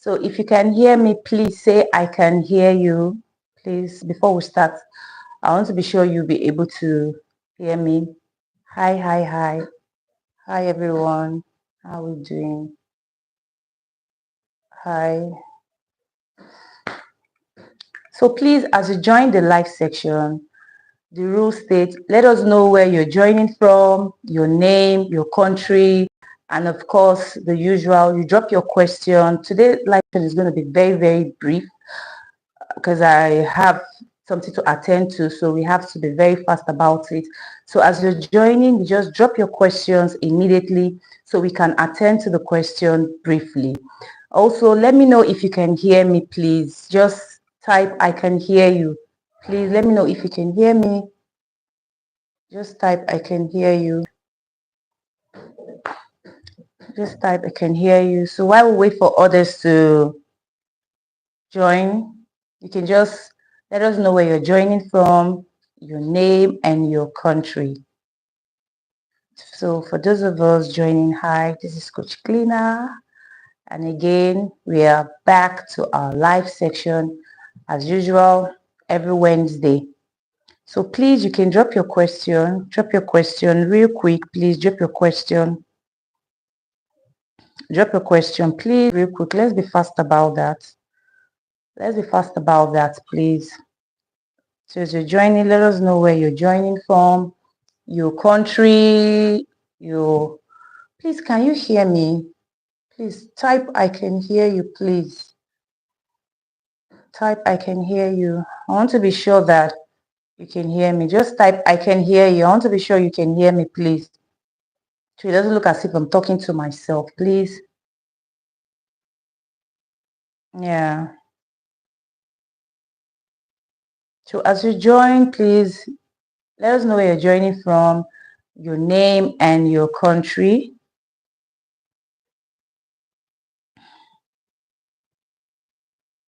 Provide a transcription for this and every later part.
So if you can hear me, please say I can hear you. Please, before we start, I want to be sure you'll be able to hear me. Hi, hi, hi. Hi, everyone. How are we doing? Hi. So please, as you join the live section, the rule states, let us know where you're joining from, your name, your country, and of course, the usual, you drop your question. Today's live session is going to be very, very brief because I have something to attend to, so we have to be very fast about it. So as you're joining, you just drop your questions immediately so we can attend to the question briefly. Also, let me know if you can hear me, please. Just type, I can hear you. Please let me know if you can hear me. Just type, I can hear you. Just type, I can hear you. So while we wait for others to join, you can just let us know where you're joining from, your name, and your country. So for those of us joining, hi, this is Coach Glina. And again, we are back to our live section as usual every Wednesday. So please, you can drop your question real quick. Please drop your question. Drop your question, please, real quick. Let's be fast about that. Let's be fast about that, please. So as you're joining, let us know where you're joining from, your country, your... Please, can you hear me? Please type, I can hear you, please. Type, I can hear you. I want to be sure that you can hear me. Just type, I can hear you. I want to be sure you can hear me, please. So it doesn't look as if I'm talking to myself, please. Yeah. So as you join, please let us know where you're joining from, your name and your country.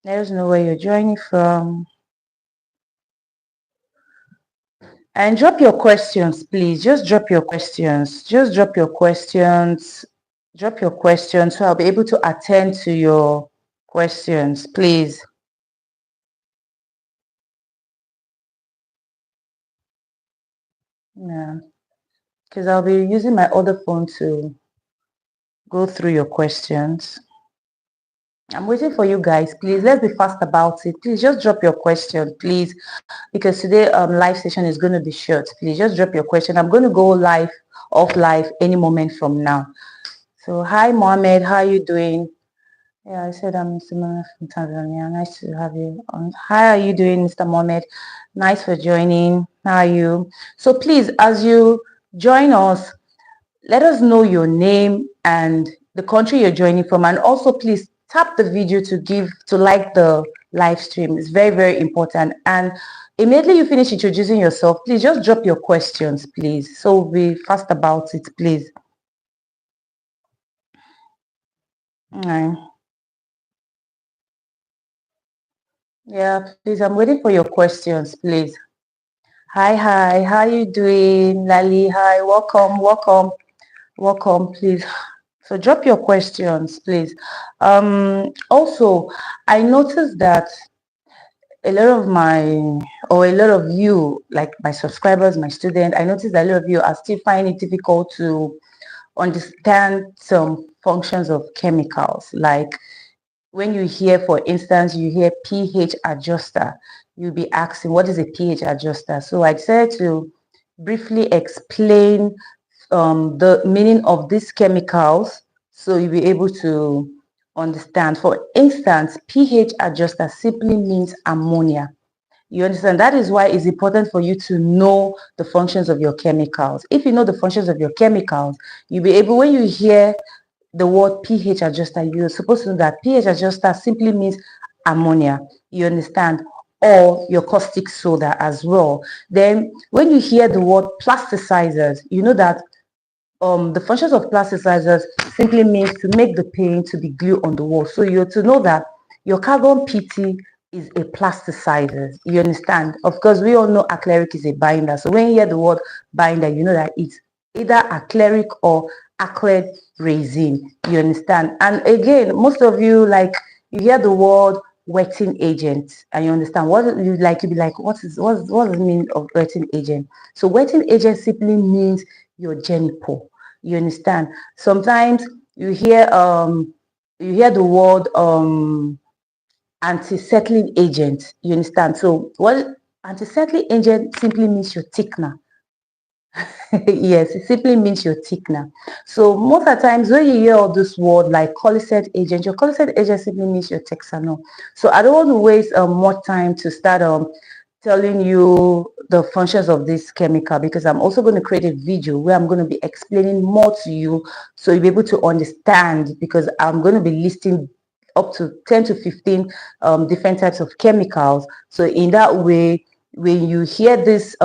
Let us know where you're joining from. And drop your questions, please. Just drop your questions. Just drop your questions. Drop your questions so I'll be able to attend to your questions, please. Yeah, because I'll be using my other phone to go through your questions. I'm waiting for you guys. Please, let's be fast about it. Please just drop your question, please, because today live session is going to be short. Please just drop your question. I'm going to go live, off live any moment from now. So hi, Mohammed. How are you doing? Yeah, I said I'm Mr. Mohammed from Tanzania. Nice to have you on. How are you doing, Mr. Mohammed? Nice for joining. How are you? So please, as you join us, let us know your name and the country you're joining from, and also please tap the video to like the live stream. It's very, very important. And immediately you finish introducing yourself, please just drop your questions, please. So be fast about it, please. All right. Yeah, please, I'm waiting for your questions, please. Hi, hi, how you doing, Lali? Hi, welcome, welcome, welcome, please. So drop your questions, please. Also, I noticed that a lot of a lot of you, like my subscribers, my students, I noticed that a lot of you are still finding it difficult to understand some functions of chemicals. Like when you hear, for instance, you hear pH adjuster, you'll be asking, what is a pH adjuster? So I decided to briefly explain the meaning of these chemicals so you'll be able to understand. For instance, pH adjuster simply means ammonia. You understand? That is why it's important for you to know the functions of your chemicals. If you know the functions of your chemicals, you'll be able, when you hear the word pH adjuster, you're supposed to know that pH adjuster simply means ammonia. You understand? Or your caustic soda as well. Then when you hear the word plasticizers, you know that the functions of plasticizers simply means to make the paint to be glue on the wall. So you're to know that your carbon PT is a plasticizer. You understand? Of course, we all know acrylic is a binder. So when you hear the word binder, you know that it's either acrylic or acrylic resin. You understand? And again, most of you, like, you hear the word wetting agent and you understand what you like, you be like, what does it mean of wetting agent? So wetting agent simply means your genitor. You understand? Sometimes you hear the word anti-settling agent. You understand? So what anti-settling agent simply means your thickener. Yes, it simply means your thickener. So most of the times when you hear all this word like collicet agent, your collicet agent simply means your texanol. So I don't want to waste more time to start telling you the functions of this chemical, because I'm also going to create a video where I'm going to be explaining more to you so you'll be able to understand, because I'm going to be listing up to 10 to 15 different types of chemicals. So in that way, when you hear this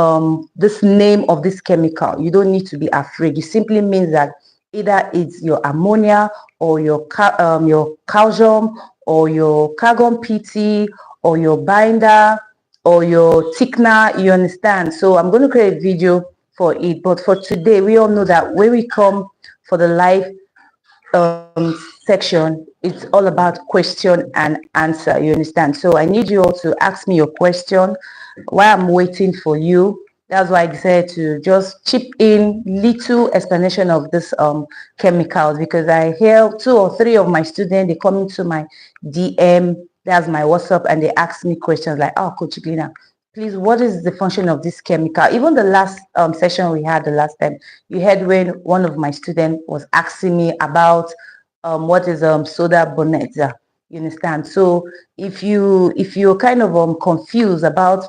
name of this chemical, you don't need to be afraid. It simply means that either it's your ammonia or your calcium or your cargon PT or your binder or your thickener. You understand? So I'm going to create a video for it. But for today, we all know that when we come for the live section, it's all about question and answer. You understand? So I need you all to ask me your question while I'm waiting for you. That's why I decided to just chip in little explanation of this chemicals, because I hear 2 or 3 of my students, they come into my DM, that's my WhatsApp, and they ask me questions like, oh, Coach Glina, please, what is the function of this chemical? Even the last session we had the last time, you heard when one of my students was asking me about what is soda bonetta. You understand? So if you're kind of confused about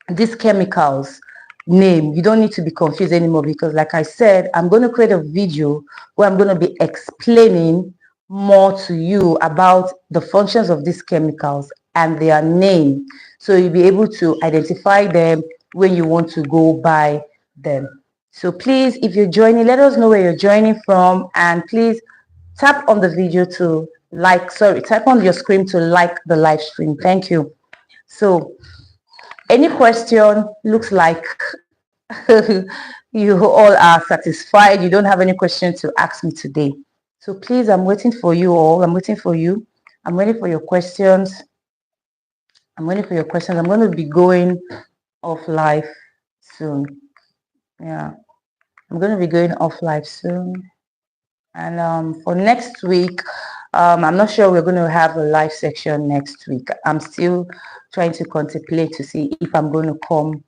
these chemicals name, you don't need to be confused anymore, because like I said, I'm going to create a video where I'm going to be explaining more to you about the functions of these chemicals and their name, so you'll be able to identify them when you want to go buy them. So please, if you're joining, let us know where you're joining from, and please tap on the video to tap on your screen to like the live stream. Thank you. So any question, looks like you all are satisfied. You don't have any question to ask me today. So please, I'm waiting for you all. I'm waiting for you. I'm waiting for your questions. I'm waiting for your questions. I'm going to be going off live soon. Yeah, I'm going to be going off live soon. And for next week, I'm not sure we're going to have a live section next week. I'm still trying to contemplate to see if I'm going to come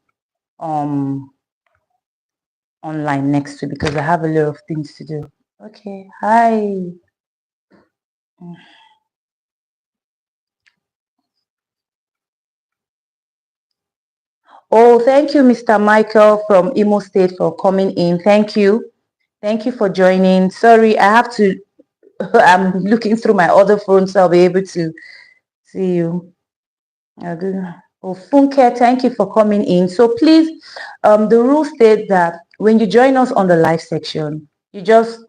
online next week, because I have a lot of things to do. Okay, hi. Oh, thank you, Mr. Michael from Imo State, for coming in. Thank you. Thank you for joining. Sorry, I have to, I'm looking through my other phone, so I'll be able to see you. Oh, Funke, thank you for coming in. So please, the rule states that when you join us on the live section, you just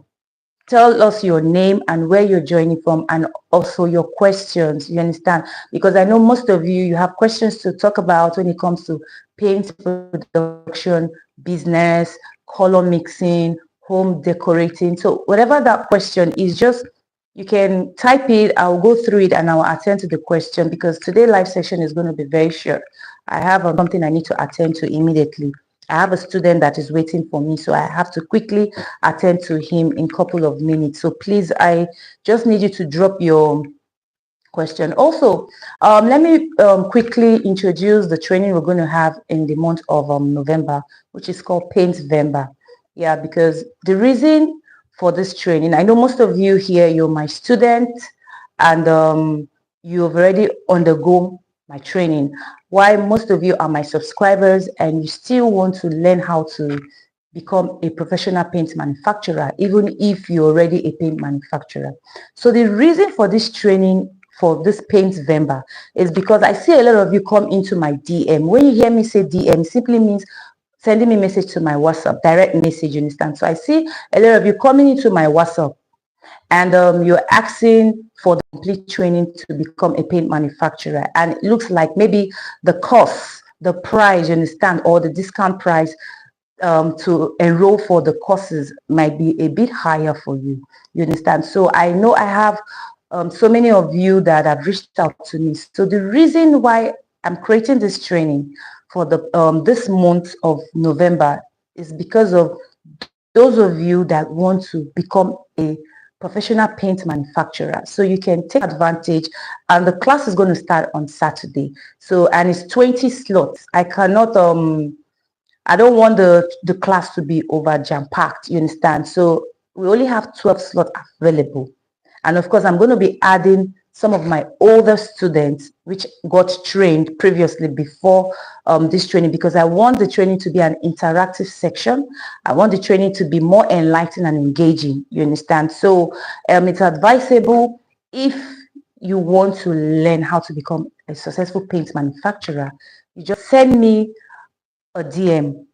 tell us your name and where you're joining from, and also your questions. You understand? Because I know most of you have questions to talk about when it comes to paint production, business, color mixing, home decorating. So whatever that question is, just you can type it. I'll go through it and I'll attend to the question, because today's live session is going to be very short. I have something I need to attend to immediately. I have a student that is waiting for me, so I have to quickly attend to him in a couple of minutes. So please, I just need you to drop your question. Also, let me quickly introduce the training we're going to have in the month of November, which is called Paint Vember. Yeah, because the reason for this training, I know most of you here, you're my student, and you've already undergone my training. Why most of you are my subscribers and you still want to learn how to become a professional paint manufacturer, even if you're already a paint manufacturer. So the reason for this training, for this Paint Vember, is because I see a lot of you come into my DM. When you hear me say DM, simply means sending me message to my WhatsApp, direct message, you understand? So I see a lot of you coming into my WhatsApp, and you're asking for the complete training to become a paint manufacturer. And it looks like maybe the cost, the price, you understand, or the discount price to enroll for the courses might be a bit higher for you. You understand? So I know I have so many of you that have reached out to me. So the reason why I'm creating this training for the this month of November is because of those of you that want to become a professional paint manufacturer. So you can take advantage, and the class is going to start on Saturday. So, and it's 20 slots. I don't want the class to be over jam-packed, you understand? So we only have 12 slots available. And of course, I'm going to be adding some of my older students, which got trained previously before this training, because I want the training to be an interactive section. I want the training to be more enlightening and engaging, you understand? So it's advisable, if you want to learn how to become a successful paint manufacturer, you just send me a DM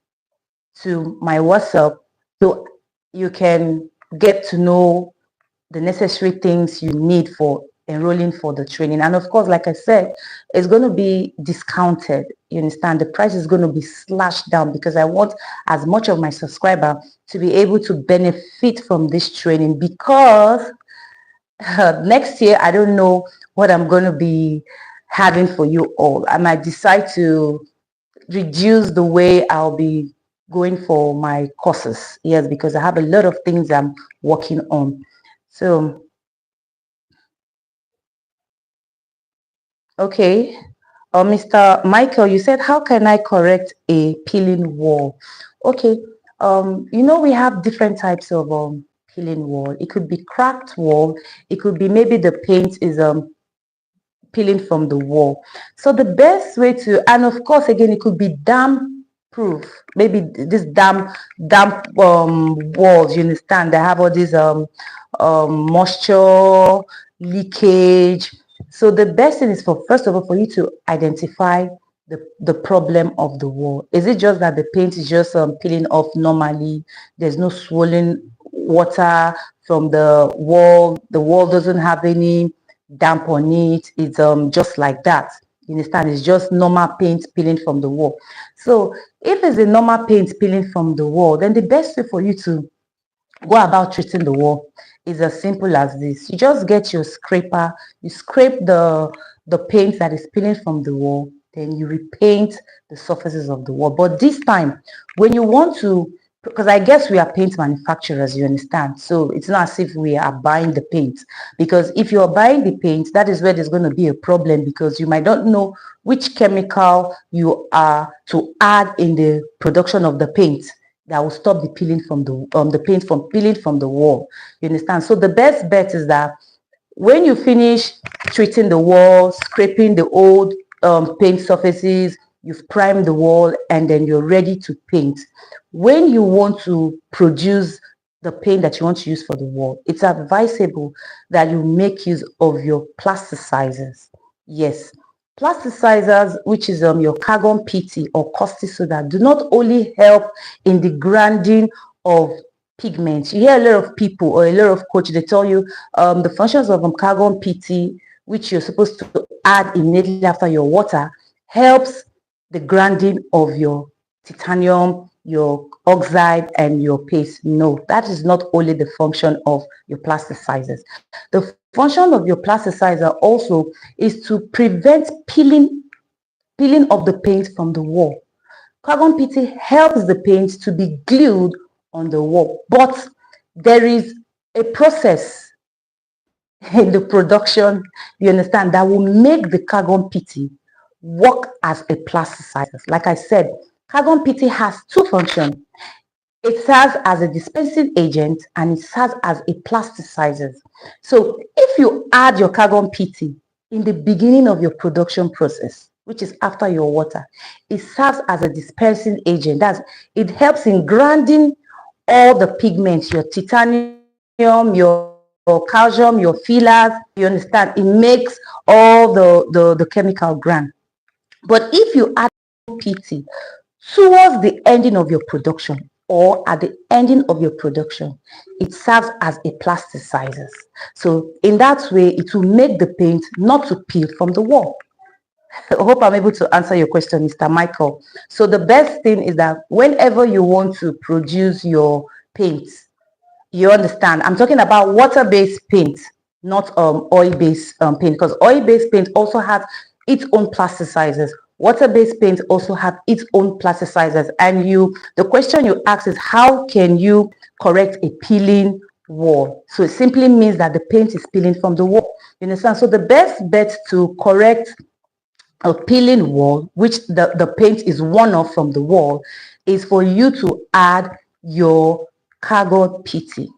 to my WhatsApp, so you can get to know the necessary things you need for enrolling for the training. And of course, like I said, it's going to be discounted. You understand? The price is going to be slashed down, because I want as much of my subscriber to be able to benefit from this training, because next year, I don't know what I'm going to be having for you all. I might decide to reduce the way I'll be going for my courses. Yes, because I have a lot of things I'm working on. So, okay. Mr. Michael, you said, how can I correct a peeling wall? Okay. We have different types of peeling wall. It could be cracked wall. It could be maybe the paint is peeling from the wall. So the best way to, and of course, again, it could be damp proof. Maybe this damp walls, you understand, they have all these moisture, leakage. So the best thing is, for first of all, for you to identify the problem of the wall. Is it just that the paint is just peeling off normally? There's no swollen water from the wall. The wall doesn't have any damp on it. It's just like that. You understand? It's just normal paint peeling from the wall. So if it's a normal paint peeling from the wall, then the best way for you to go about treating the wall is as simple as this. You just get your scraper, you scrape the paint that is peeling from the wall, then you repaint the surfaces of the wall. But this time, when you want to, because I guess we are paint manufacturers, you understand? So it's not as if we are buying the paint. Because if you're buying the paint, that is where there's going to be a problem, because you might not know which chemical you are to add in the production of the paint that will stop the peeling from the paint from peeling from the wall. You understand? So the best bet is that when you finish treating the wall, scraping the old paint surfaces, you've primed the wall, and then you're ready to paint. When you want to produce the paint that you want to use for the wall, it's advisable that you make use of your plasticizers. Yes, plasticizers, which is your carbon PT or caustic soda, do not only help in the grinding of pigments. You hear a lot of people or a lot of coaches, they tell you the functions of carbon PT, which you're supposed to add immediately after your water, helps the grinding of your titanium, your oxide, and your paste. No, that is not only the function of your plasticizers. The function of your plasticizer also is to prevent peeling of the paint from the wall. Carbon PT helps the paint to be glued on the wall, but there is a process in the production, you understand, that will make the carbon PT work as a plasticizer. Like I said, carbon PT has two functions. It serves as a dispensing agent, and it serves as a plasticizer. So if you add your carbon PT in the beginning of your production process, which is after your water, it serves as a dispensing agent. It helps in grinding all the pigments, your titanium, your calcium, your fillers. You understand? It makes all the chemical grind. But if you add PT towards the ending of your production, or at the ending of your production, it serves as a plasticizer. So in that way, it will make the paint not to peel from the wall. I hope I'm able to answer your question, Mr. Michael. So the best thing is that whenever you want to produce your paints, you understand, I'm talking about water-based paint. not oil-based paint, because oil-based paint also has its own plasticizers. Water-based paint also have its own plasticizers. And the question you ask is, how can you correct a peeling wall? So it simply means that the paint is peeling from the wall. You understand? So the best bet to correct a peeling wall, which the paint is worn off from the wall, is for you to add your cardboard putty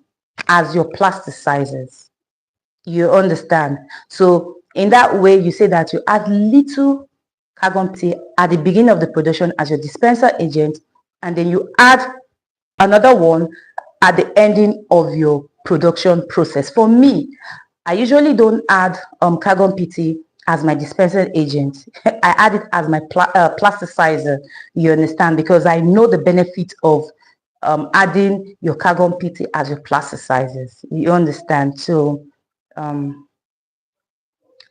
as your plasticizers. You understand? So in that way, you say that you add little carbon tea at the beginning of the production as your dispenser agent, and then you add another one at the ending of your production process. For me, I usually don't add carbon PT as my dispenser agent. I add it as my plasticizer, you understand, because I know the benefit of adding your carbon PT as your plasticizers. You understand? So,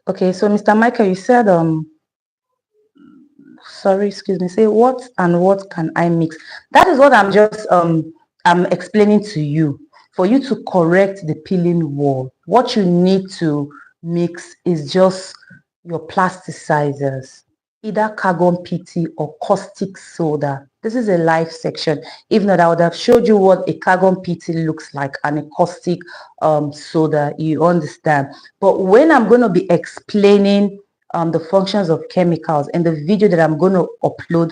okay, so Mr. Michael, you said sorry, excuse me, say what and what can I mix? That is what I'm explaining to you. For you to correct the peeling wall, what you need to mix is just your plasticizers, either carbon PT or caustic soda. This is a live section. If not, I would have showed you what a carbon PT looks like and a caustic soda. You understand? But when I'm going to be explaining the functions of chemicals in the video that I'm going to upload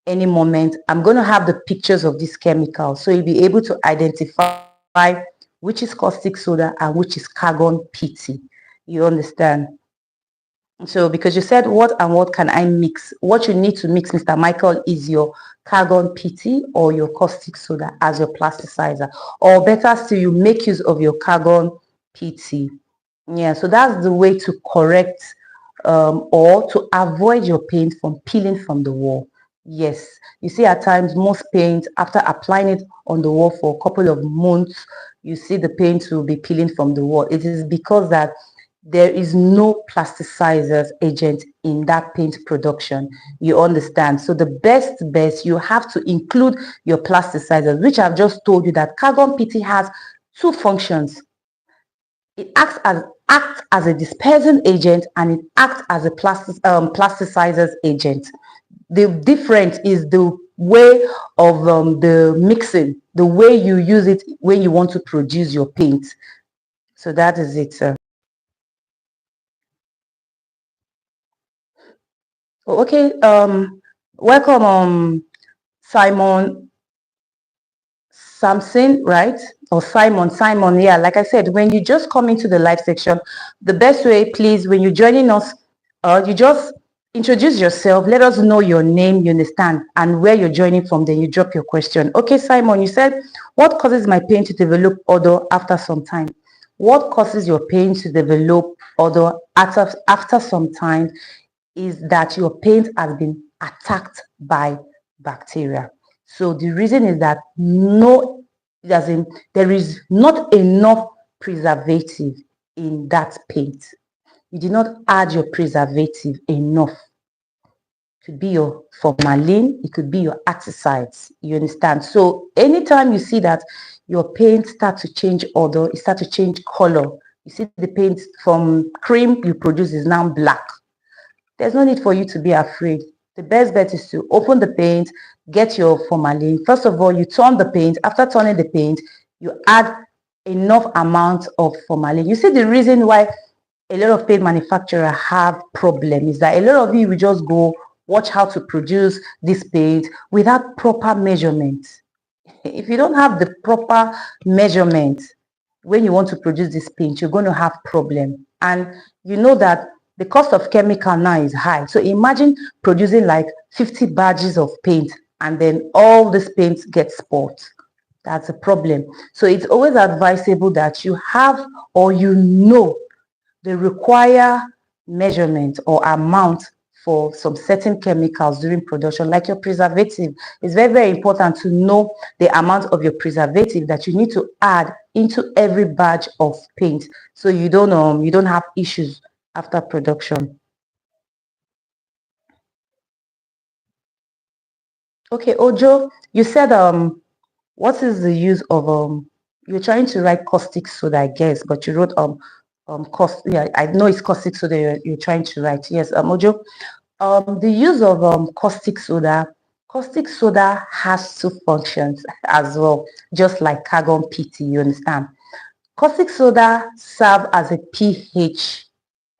any moment, I'm going to have the pictures of these chemicals, so you'll be able to identify which is caustic soda and which is carbon PT. You understand? So because you said what and what can I mix, what you need to mix, Mr. Michael, is your carbon PT or your caustic soda as your plasticizer, or better still, you make use of your carbon PT. Yeah, so that's the way to correct or to avoid your paint from peeling from the wall. Yes, you see at times most paint, after applying it on the wall for a couple of months, you see the paint will be peeling from the wall. It is because that there is no plasticizers agent in that paint production. You understand? So the best, you have to include your plasticizers, which I've just told you that carbon PT has two functions. It acts as a dispersing agent, and it acts as a plasticizers agent. The difference is the way of the mixing, the way you use it when you want to produce your paint. So that is it, sir. Okay, welcome, Simon Samson, right? Or Simon, yeah. Like I said, when you just come into the live section, the best way, please, when you're joining us, you just introduce yourself, let us know your name, you understand, and where you're joining from, then you drop your question. Okay, Simon, you said, what causes my paint to develop odor after some time? What causes your paint to develop odor after some time is that your paint has been attacked by bacteria. So the reason is that there is not enough preservative in that paint. You did not add your preservative enough. It could be your formalin, it could be your anticides. You understand? So anytime you see that your paint starts to change odor, it starts to change color. You see the paint from cream you produce is now black. There's no need for you to be afraid. The best bet is to open the paint, get your formalin. First of all, you turn the paint. After turning the paint, you add enough amount of formalin. You see the reason why a lot of paint manufacturers have problems is that a lot of you will just go watch how to produce this paint without proper measurement. If you don't have the proper measurement when you want to produce this paint, you're going to have problem. And you know that the cost of chemical now is high. So imagine producing like 50 badges of paint and then all this paint gets spoiled. That's a problem. So it's always advisable that you have, or you know, the required measurement or amount for some certain chemicals during production, like your preservative. It's very, very important to know the amount of your preservative that you need to add into every batch of paint, so you don't have issues after production. Okay, Ojo, you said what is the use of you're trying to write caustic soda, I guess, but you wrote cost. Yeah, I know it's caustic soda you're trying to write. Yes, Mojo. The use of caustic soda. Caustic soda has two functions as well, just like Cargon PT. You understand? Caustic soda serve as a pH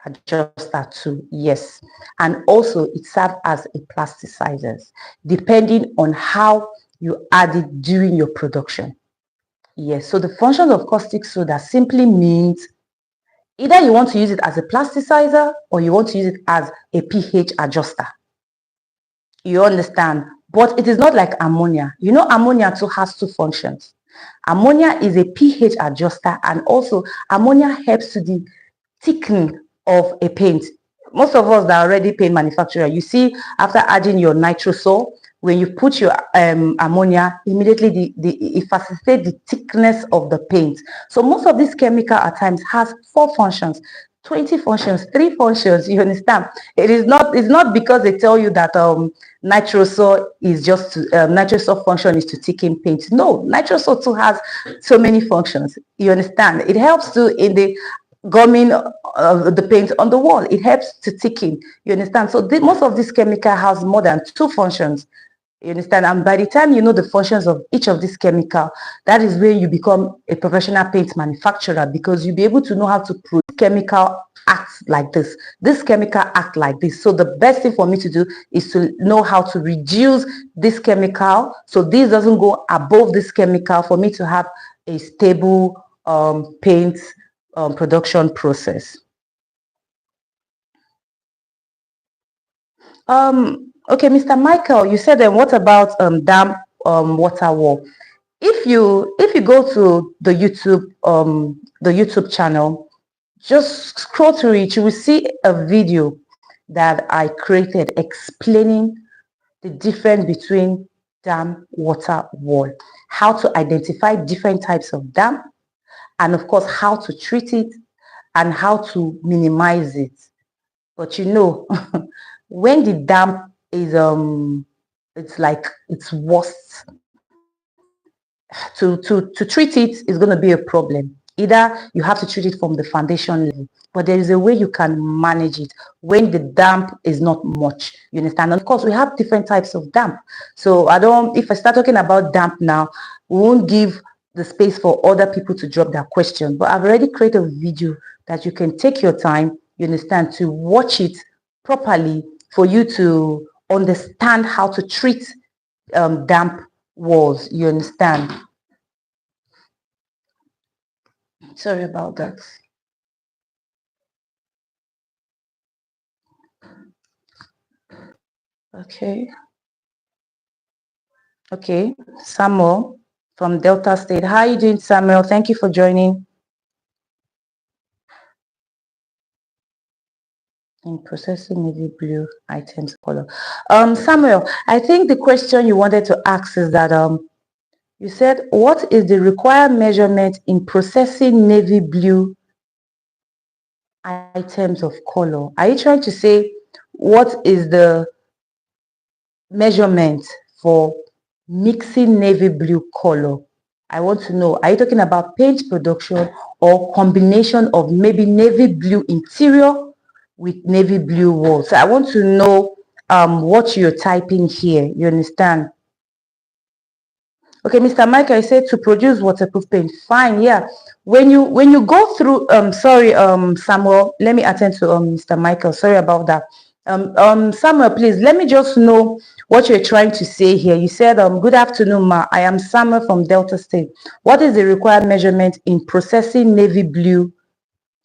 adjuster too, yes, and also it serves as a plasticizer, depending on how you add it during your production. Yes, so the function of caustic soda simply means either you want to use it as a plasticizer or you want to use it as a pH adjuster. You understand? But it is not like ammonia. You know, ammonia too has two functions. Ammonia is a pH adjuster, and also ammonia helps to the thickening of a paint. Most of us that are already paint manufacturer, you see after adding your nitrosol, when you put your ammonia, immediately it facilitates the thickness of the paint. So most of this chemical at times has four functions, 20 functions, three functions. You understand? It's not because they tell you that nitrosol is just to, nitrosol function is to thicken paint. No, nitrosol too has so many functions. You understand? It helps to in the gumming the paint on the wall. It helps to thicken. You understand? So most of this chemical has more than two functions. You understand? And by the time you know the functions of each of these chemical, that is where you become a professional paint manufacturer, because you'll be able to know how to produce chemical acts like this. This chemical act like this. So the best thing for me to do is to know how to reduce this chemical, so this doesn't go above this chemical, for me to have a stable paint production process. Okay, Mr. Michael, you said what about damp water wall? If you go to the YouTube channel, just scroll through it, you will see a video that I created explaining the difference between damp water wall, how to identify different types of damp, and of course how to treat it and how to minimize it. But you know, when the damp is it's like it's worse, to treat it is going to be a problem. Either you have to treat it from the foundation level, but there is a way you can manage it when the damp is not much. You understand? And of course, we have different types of damp. So if I start talking about damp now, we won't give the space for other people to drop their question. But I've already created a video that you can take your time, you understand, to watch it properly for you to understand how to treat damp walls. You understand? Sorry about that. Okay. Okay. Samuel from Delta State. How are you doing, Samuel? Thank you for joining. In processing navy blue items color. Samuel, I think the question you wanted to ask is that you said, what is the required measurement in processing navy blue items of color? Are you trying to say what is the measurement for mixing navy blue color? I want to know, are you talking about paint production or combination of maybe navy blue interior with navy blue walls? So I want to know what you're typing here. You understand? Okay, Mr. Michael, I said to produce waterproof paint. Fine, yeah. When you go through, sorry, Samuel, let me attend to Mr. Michael. Sorry about that. Samuel, please let me just know what you're trying to say here. You said, good afternoon, ma. I am Samuel from Delta State. What is the required measurement in processing navy blue?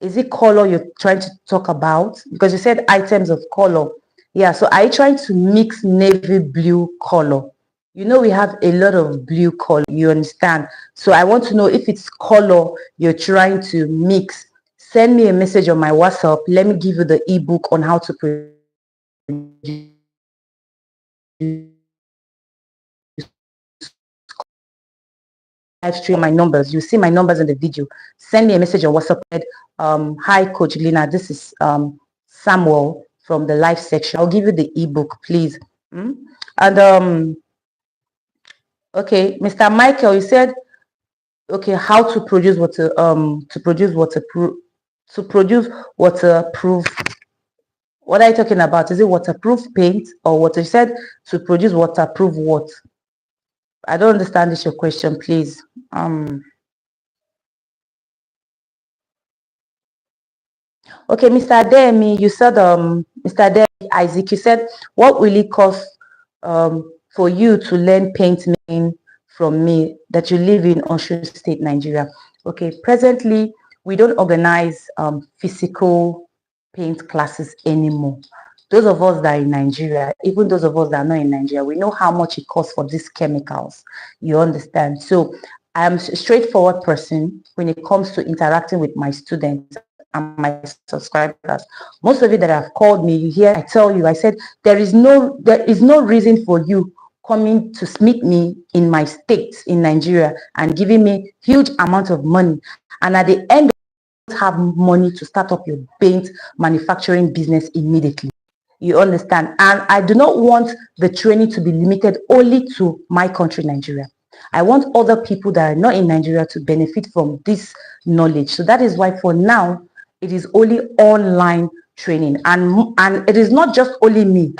Is it color you're trying to talk about? Because you said items of color. Yeah, so are you trying to mix navy blue color? You know we have a lot of blue color, you understand? So I want to know if it's color you're trying to mix. Send me a message on my WhatsApp. Let me give you the ebook on how to produce live stream my numbers. You see my numbers in the video. Send me a message on WhatsApp. Hi, Coach Glina. This is Samuel from the live section. I'll give you the ebook, please. And okay, Mr. Michael, you said okay how to produce waterproof to produce waterproof. What are you talking about? Is it waterproof paint or what you said to produce waterproof what? I don't understand this your question, please. Okay, Mr. Ademi, you said Mr. Ademi Isaac, you said what will it cost for you to learn painting from me that you live in Osun State, Nigeria? Okay, presently we don't organize physical paint classes anymore. Those of us that are in Nigeria, even those of us that are not in Nigeria, we know how much it costs for these chemicals. You understand? So I'm a straightforward person when it comes to interacting with my students and my subscribers. Most of you that have called me, you hear I tell you, I said there is no reason for you coming to meet me in my state in Nigeria and giving me huge amount of money, and at the end have money to start up your paint manufacturing business immediately. You understand? And I do not want the training to be limited only to my country, Nigeria. I want other people that are not in Nigeria to benefit from this knowledge. So that is why for now, it is only online training. And it is not just only me.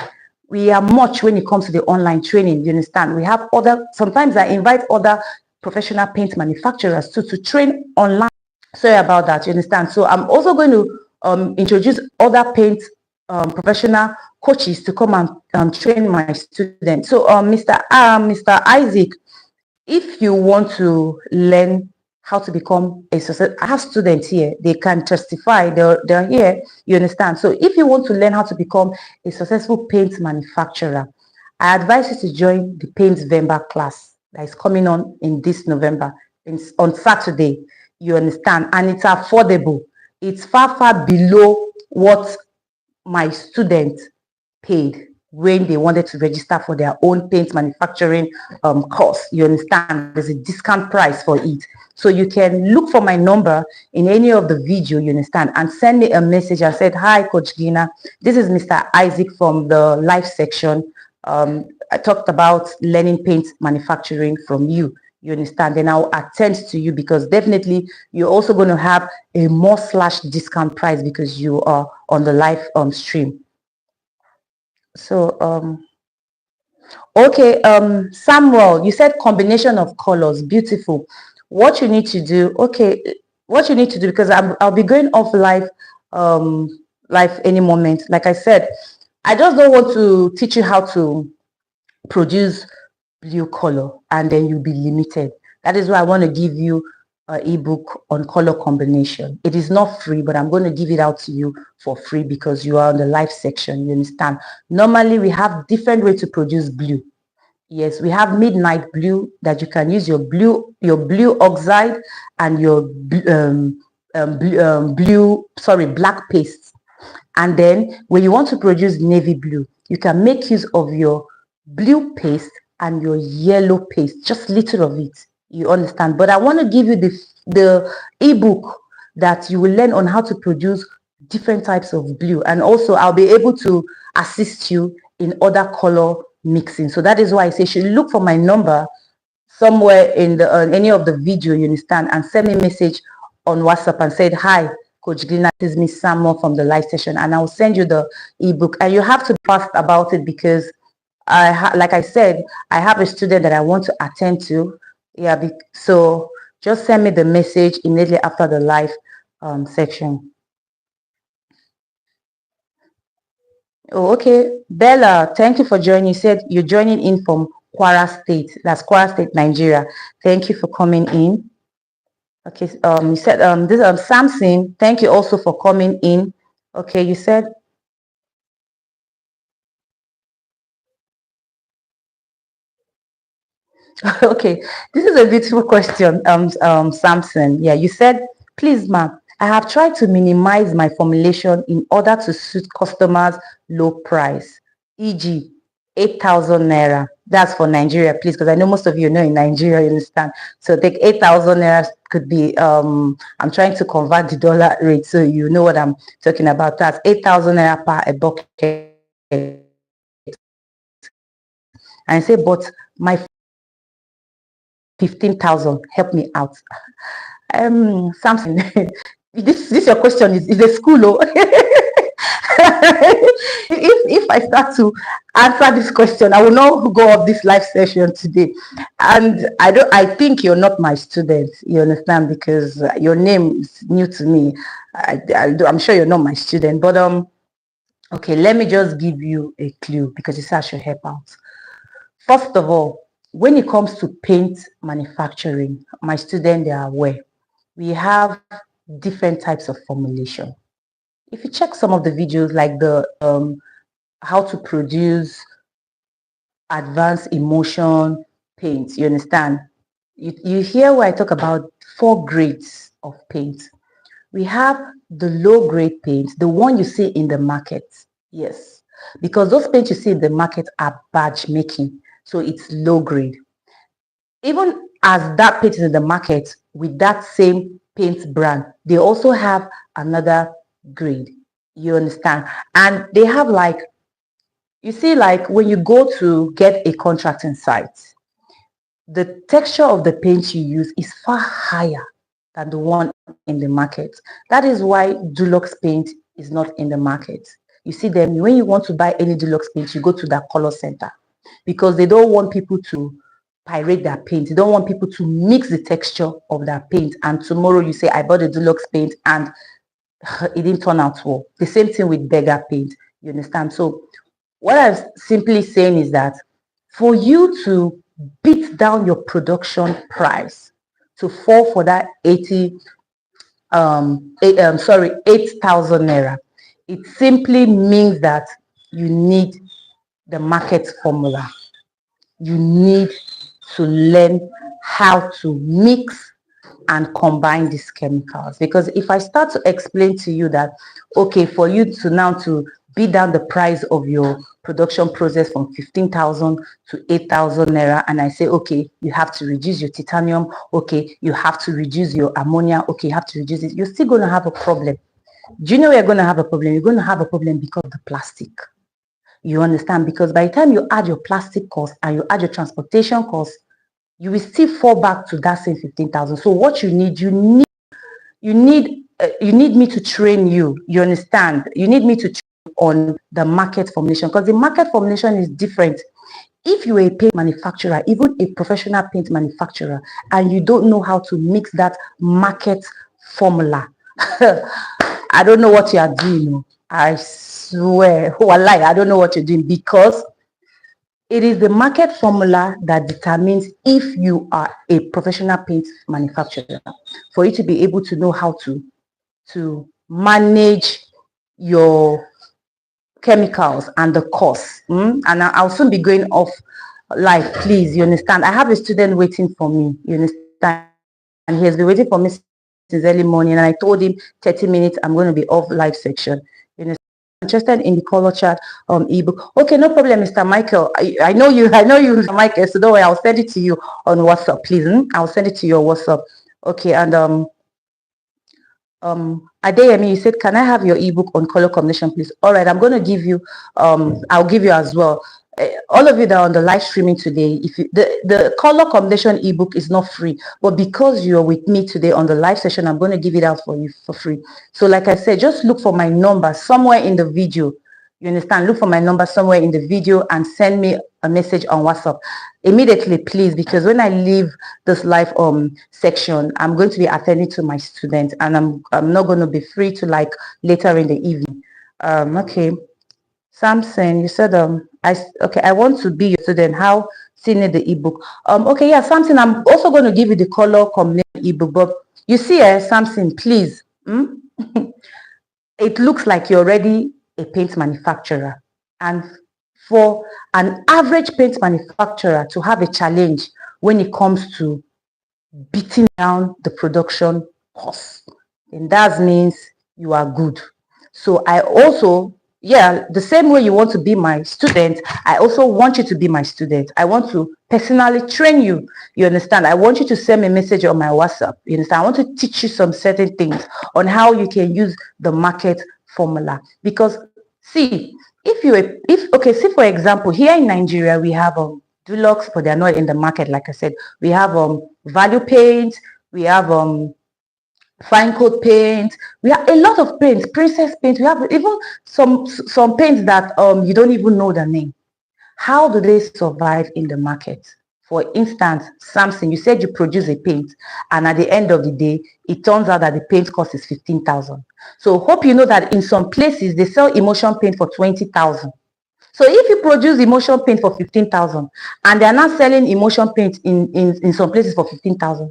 We are much when it comes to the online training. You understand? We have sometimes I invite other professional paint manufacturers to train online. Sorry about that, you understand? So I'm also going to introduce other paint professional coaches to come and train my students. So Mr. Isaac, if you want to learn how to become a success, I have students here, they can testify, they're here, you understand? So if you want to learn how to become a successful paint manufacturer, I advise you to join the Paint Vember class that is coming on in this November, on Saturday, you understand? And it's affordable. It's far, far below what my students paid when they wanted to register for their own paint manufacturing course. You understand? There's a discount price for it. So you can look for my number in any of the video, you understand, and send me a message and said, hi, Coach Glina. This is Mr. Isaac from the live section. I talked about learning paint manufacturing from you. You understand? Then I'll attend to you because definitely you're also going to have a more slash discount price because you are on the live stream. So, okay, Samuel, you said combination of colors, beautiful. What you need to do, okay, what you need to do, because I'll be going off live any moment. Like I said, I just don't want to teach you how to produce blue color and then you'll be limited. That is why I want to give you an ebook on color combination. It is not free, but I'm going to give it out to you for free because you are on the live section. You understand? Normally, we have different ways to produce blue. Yes, we have midnight blue that you can use your blue oxide and your black paste. And then when you want to produce navy blue, you can make use of your blue paste and your yellow paste, just little of it. You understand? But I want to give you the ebook that you will learn on how to produce different types of blue. And also I'll be able to assist you in other color mixing. So that is why I say you should look for my number somewhere in the any of the video, you understand, and send me a message on WhatsApp and said, hi, Coach Glina, this is Miss Samuel from the live session, and I'll send you the ebook. And you have to be fast about it because like I said, I have a student that I want to attend to. Yeah, so just send me the message immediately after the live section. Oh, okay. Bella, thank you for joining. You said you're joining in from Kwara State. That's Kwara State, Nigeria. Thank you for coming in. Okay, you said this Samson, thank you also for coming in. Okay, you said okay, this is a beautiful question, Samson. Yeah, you said, please, ma'am, I have tried to minimize my formulation in order to suit customers' low price, e.g., 8,000 naira. That's for Nigeria, please, because I know most of you know in Nigeria, you understand. So take 8,000 naira could be, I'm trying to convert the dollar rate, so you know what I'm talking about. That's 8,000 naira per a bucket. And I say, but my 15,000, help me out. Samson, this your question is a school, oh. If I start to answer this question, I will not go off this live session today. And I think you're not my student, you understand, because your name is new to me. I'm sure you're not my student, but okay, let me just give you a clue because it's should help out. First of all, when it comes to paint manufacturing, my students, they are aware. We have different types of formulation. If you check some of the videos like the how to produce advanced emulsion paint, you understand? You hear where I talk about 4 grades of paint. We have the low grade paint, the one you see in the market. Yes, because those paints you see in the market are badge making, so it's low grade. Even as that paint is in the market with that same paint brand, they also have another grade. You understand? And they have like, you see, like when you go to get a contracting site, the texture of the paint you use is far higher than the one in the market. That is why Dulux paint is not in the market. You see them, when you want to buy any Dulux paint, you go to that color center because they don't want people to pirate their paint. They don't want people to mix the texture of their paint. And tomorrow you say, I bought a Dulux paint and it didn't turn out well. The same thing with beggar paint. You understand? So what I'm simply saying is that for you to beat down your production price to fall for that 8,000 naira, it simply means that you need the market formula. You need to learn how to mix and combine these chemicals, because if I start to explain to you that, okay, for you to now to beat down the price of your production process from 15,000 to 8,000 naira, and I say, okay, you have to reduce your titanium, okay, you have to reduce your ammonia, okay, you have to reduce it, you're still going to have a problem. Do you know you're going to have a problem? You're going to have a problem because of the plastic. You understand? Because by the time you add your plastic cost and you add your transportation cost, you will still fall back to that same 15,000. So what you need me to train you. You understand? You need me to train on the market formulation, because the market formulation is different. If you're a paint manufacturer, even a professional paint manufacturer, and you don't know how to mix that market formula, I don't know what you are doing. I swear, wallahi, I don't know what you're doing, because it is the market formula that determines if you are a professional paint manufacturer, for you to be able to know how to manage your chemicals and the costs. And I'll soon be going off live, please. You understand? I have a student waiting for me. You understand? And he has been waiting for me since early morning. And I told him 30 minutes, I'm going to be off live section. You understand? Interested in the color chart ebook. Okay, no problem, Mr. Michael. I know you, Mr. Michael, so don't worry, I'll send it to you on WhatsApp, please. I'll send it to your WhatsApp. Okay, and Adeyemi, you said, can I have your ebook on color combination, please? All right, I'm going to give you, I'll give you as well. All of you that are on the live streaming today, if you, the color combination ebook is not free, but because you're with me today on the live session, I'm going to give it out for you for free. So like I said, just look for my number somewhere in the video. You understand? Look for my number somewhere in the video and send me a message on WhatsApp immediately, please, because when I leave this live section, I'm going to be attending to my students, and I'm not going to be free to like later in the evening. Okay, Samson, you said I want to be your student. How seeing the ebook? Okay, yeah, Samson, I'm also going to give you the color combination ebook, but you see, Samson, please. It looks like you're already a paint manufacturer, and for an average paint manufacturer to have a challenge when it comes to beating down the production cost, then that means you are good. So I also, yeah, the same way you want to be my student, I also want you to be my student. I want to personally train you. You understand? I want you to send me a message on my WhatsApp. You understand? I want to teach you some certain things on how you can use the market formula. Because see, see, for example, here in Nigeria, we have Dulux, but they're not in the market. Like I said, we have value paint, we have fine coat paint. We have a lot of paints, princess paint. We have even some paints that you don't even know the name. How do they survive in the market? For instance, Samson, you said you produce a paint, and at the end of the day, it turns out that the paint cost is 15,000. So hope you know that in some places they sell emulsion paint for 20,000. So if you produce emulsion paint for 15,000 and they are not selling emulsion paint in some places for 15,000,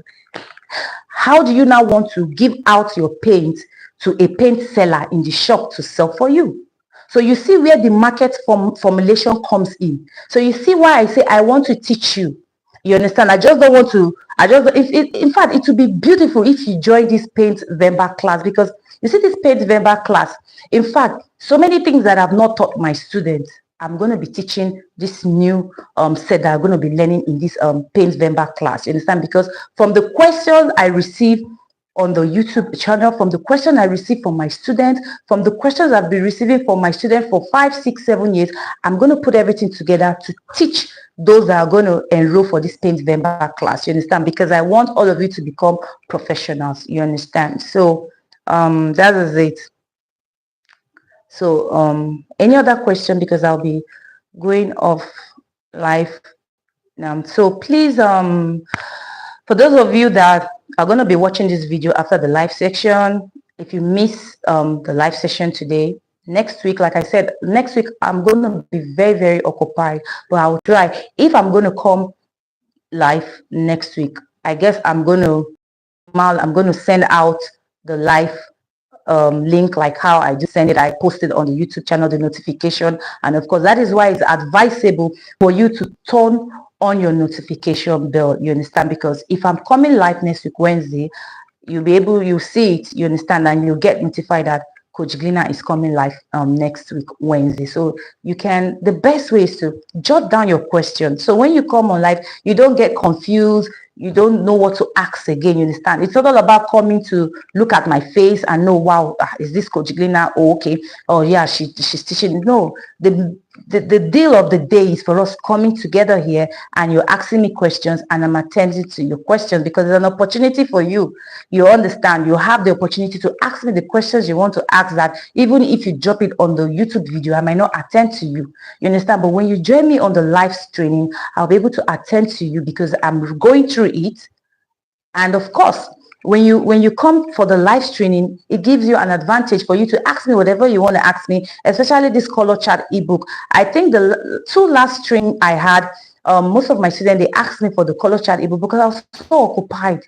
how do you now want to give out your paint to a paint seller in the shop to sell for you? So you see where the market formulation comes in. So you see why I say I want to teach you. You understand? I just don't want to, in fact, it would be beautiful if you join this paint Vember class, because you see this paint Vember class. In fact, so many things that I've not taught my students, I'm going to be teaching this new set that I'm going to be learning in this paint Vember class. You understand? Because from the questions I receive on the YouTube channel, from the questions I receive from my students, from the questions I've been receiving from my students for 5, 6, 7 years, I'm going to put everything together to teach those that are going to enroll for this paint Vember class. You understand? Because I want all of you to become professionals. You understand? So that is it. So any other question, because I'll be going off live now. So please, for those of you that are going to be watching this video after the live section, if you miss the live session today, next week, like I said, next week I'm going to be very, very occupied, but I'll try. If I'm going to come live next week, I guess I'm going to send out the live link, like how I just send it. I posted on the YouTube channel the notification, and of course that is why it's advisable for you to turn on your notification bell. You understand? Because if I'm coming live next week Wednesday, you'll see it, you understand, and you'll get notified that Coach Glina is coming live next week Wednesday. So the best way is to jot down your questions, so when you come on live you don't get confused, you don't know what to ask again. You understand? It's not all about coming to look at my face and know, wow, is this Coach Glina? Oh, okay. Oh yeah, she's teaching. No, the deal of the day is for us coming together here, and you're asking me questions and I'm attending to your questions, because it's an opportunity for you. You understand? You have the opportunity to ask me the questions you want to ask, that even if you drop it on the YouTube video, I might not attend to you. You understand? But when you join me on the live streaming, I'll be able to attend to you because I'm going through it. And of course, when you come for the live streaming, it gives you an advantage for you to ask me whatever you want to ask me, especially this color chart ebook. I think the 2 last stream I had, most of my students, they asked me for the color chart ebook because I was so occupied.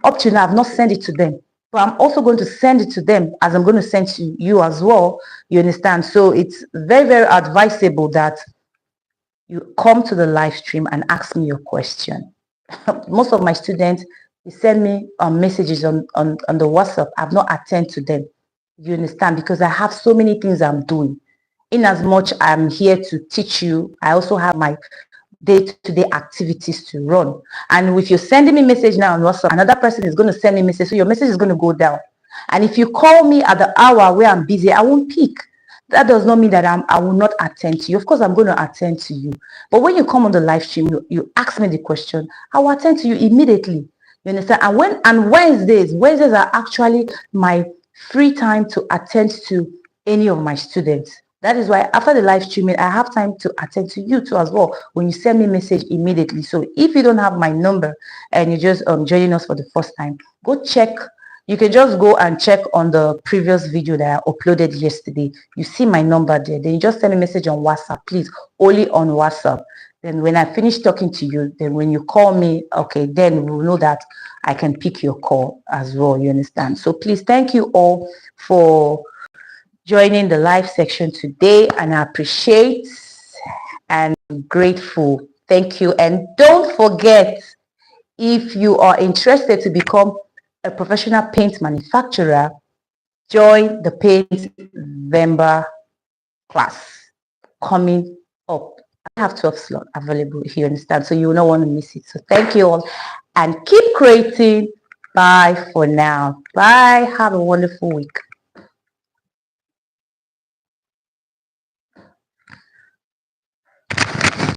Up to now, I've not sent it to them, but I'm also going to send it to them, as I'm going to send to you as well. You understand? So it's very, very advisable that you come to the live stream and ask me your question. Most of my students, they send me messages on the WhatsApp. I've not attended to them. You understand? Because I have so many things I'm doing. In as much I'm here to teach you, I also have my day-to-day activities to run. And if you're sending me message now on WhatsApp, another person is going to send me message, so your message is going to go down. And if you call me at the hour where I'm busy, I won't pick. That does not mean that I will not attend to you. Of course, I'm going to attend to you. But when you come on the live stream, you ask me the question, I will attend to you immediately. You understand? And Wednesdays are actually my free time to attend to any of my students. That is why after the live streaming, I have time to attend to you too as well when you send me a message immediately. So if you don't have my number and you're just joining us for the first time, go check. You can just go and check on the previous video that I uploaded yesterday. You see my number there. Then you just send me a message on WhatsApp, please, only on WhatsApp. Then when I finish talking to you, then when you call me, okay, then we'll know that I can pick your call as well. You understand? So please, thank you all for joining the live section today, and I appreciate and grateful. Thank you. And don't forget, if you are interested to become a professional paint manufacturer, join the Paint Vember class coming up. I have 12 slots available, if you understand, so you will not want to miss it. So thank you all and keep creating. Bye for now. Bye. Have a wonderful week.